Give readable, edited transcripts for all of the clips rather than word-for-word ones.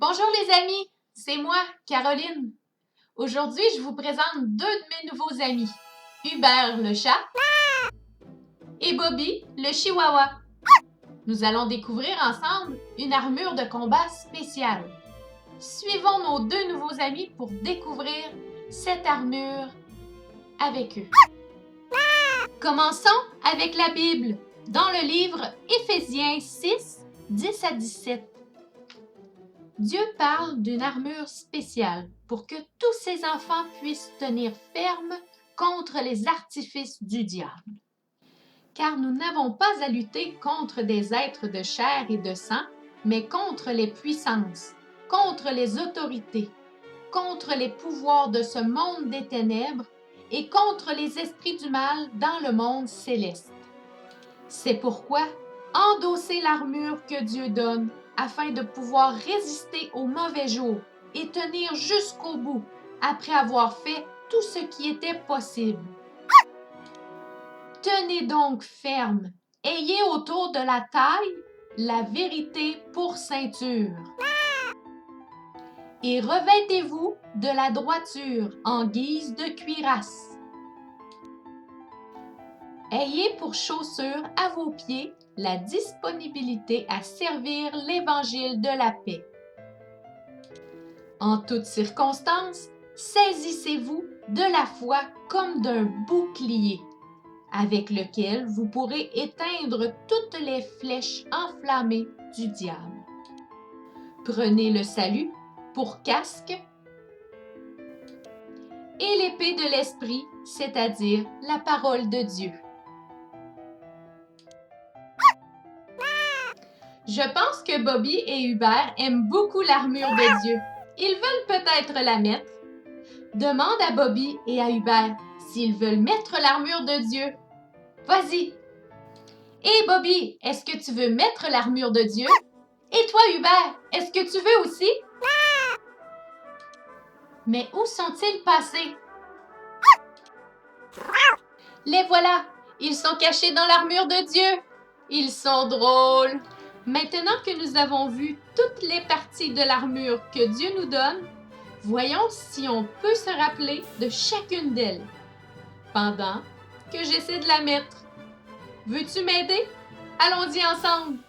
Bonjour les amis, c'est moi, Caroline. Aujourd'hui, je vous présente deux de mes nouveaux amis, Hubert le chat et Bobby le chihuahua. Nous allons découvrir ensemble une armure de combat spéciale. Suivons nos deux nouveaux amis pour découvrir cette armure avec eux. Commençons avec la Bible, dans le livre Éphésiens 6, 10 à 17. Dieu parle d'une armure spéciale pour que tous ses enfants puissent tenir ferme contre les artifices du diable. Car nous n'avons pas à lutter contre des êtres de chair et de sang, mais contre les puissances, contre les autorités, contre les pouvoirs de ce monde des ténèbres et contre les esprits du mal dans le monde céleste. C'est pourquoi endossez l'armure que Dieu donne afin de pouvoir résister aux mauvais jours et tenir jusqu'au bout après avoir fait tout ce qui était possible. Tenez donc ferme, ayez autour de la taille la vérité pour ceinture. Et revêtez-vous de la droiture en guise de cuirasse. Ayez pour chaussure à vos pieds la disponibilité à servir l'Évangile de la paix. En toutes circonstances, saisissez-vous de la foi comme d'un bouclier, avec lequel vous pourrez éteindre toutes les flèches enflammées du diable. Prenez le salut pour casque et l'épée de l'Esprit, c'est-à-dire la parole de Dieu. Je pense que Bobby et Hubert aiment beaucoup l'armure de Dieu. Ils veulent peut-être la mettre. Demande à Bobby et à Hubert s'ils veulent mettre l'armure de Dieu. Vas-y! Hé Bobby, est-ce que tu veux mettre l'armure de Dieu? Et toi Hubert, est-ce que tu veux aussi? Mais où sont-ils passés? Les voilà! Ils sont cachés dans l'armure de Dieu! Ils sont drôles! Maintenant que nous avons vu toutes les parties de l'armure que Dieu nous donne, voyons si on peut se rappeler de chacune d'elles, pendant que j'essaie de la mettre. Veux-tu m'aider? Allons-y ensemble!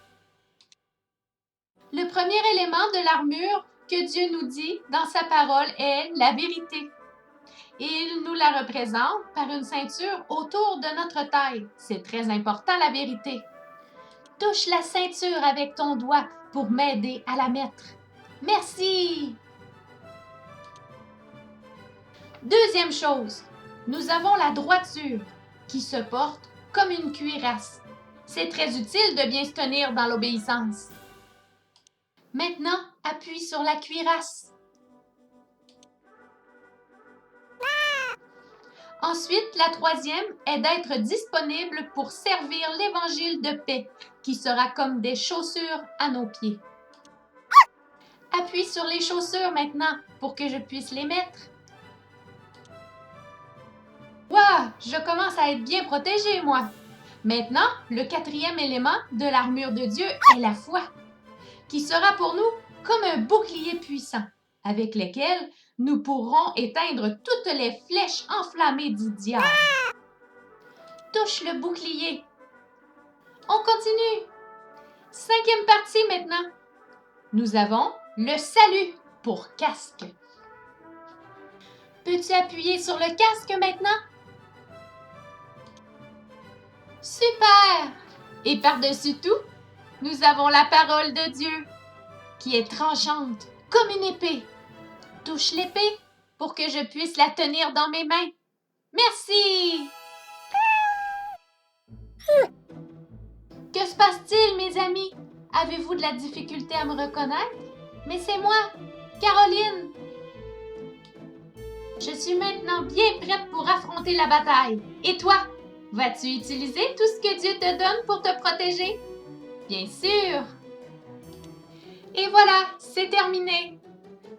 Le premier élément de l'armure que Dieu nous dit dans sa parole est la vérité. Et il nous la représente par une ceinture autour de notre taille. C'est très important, la vérité. Touche la ceinture avec ton doigt pour m'aider à la mettre. Merci! Deuxième chose, nous avons la droiture qui se porte comme une cuirasse. C'est très utile de bien se tenir dans l'obéissance. Maintenant, appuie sur la cuirasse. Ensuite, la troisième est d'être disponible pour servir l'Évangile de paix, qui sera comme des chaussures à nos pieds. Appuie sur les chaussures maintenant pour que je puisse les mettre. Waouh, je commence à être bien protégée, moi. Maintenant, le quatrième élément de l'armure de Dieu est la foi, qui sera pour nous comme un bouclier puissant, avec lequel nous pourrons éteindre toutes les flèches enflammées du diable. Touche le bouclier. On continue. Cinquième partie maintenant. Nous avons le salut pour casque. Peux-tu appuyer sur le casque maintenant? Super! Et par-dessus tout, nous avons la parole de Dieu, qui est tranchante comme une épée. Touche l'épée pour que je puisse la tenir dans mes mains. Merci! Que se passe-t-il, mes amis? Avez-vous de la difficulté à me reconnaître? Mais c'est moi, Caroline! Je suis maintenant bien prête pour affronter la bataille. Et toi, vas-tu utiliser tout ce que Dieu te donne pour te protéger? Bien sûr! Et voilà, c'est terminé!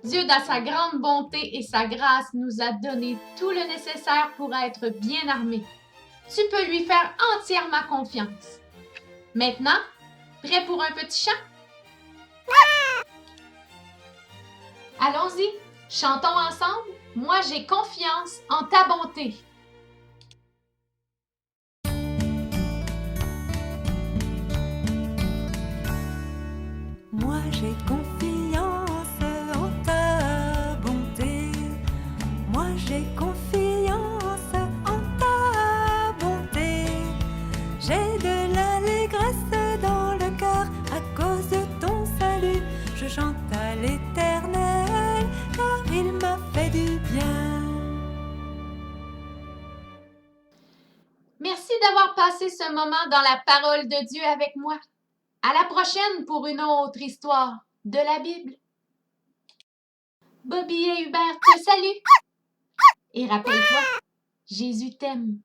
Dieu, dans sa grande bonté et sa grâce, nous a donné tout le nécessaire pour être bien armés. Tu peux lui faire entièrement confiance. Maintenant, prêt pour un petit chant? Allons-y, chantons ensemble. Moi, j'ai confiance en ta bonté. Moi j'ai confiance en ta bonté. Moi j'ai confiance en ta bonté. J'ai de l'allégresse dans le cœur à cause de ton salut. Je chante à l'Éternel car il m'a fait du bien. Merci d'avoir passé ce moment dans la parole de Dieu avec moi. À la prochaine pour une autre histoire de la Bible. Bobby et Hubert te saluent. Et rappelle-toi, Jésus t'aime.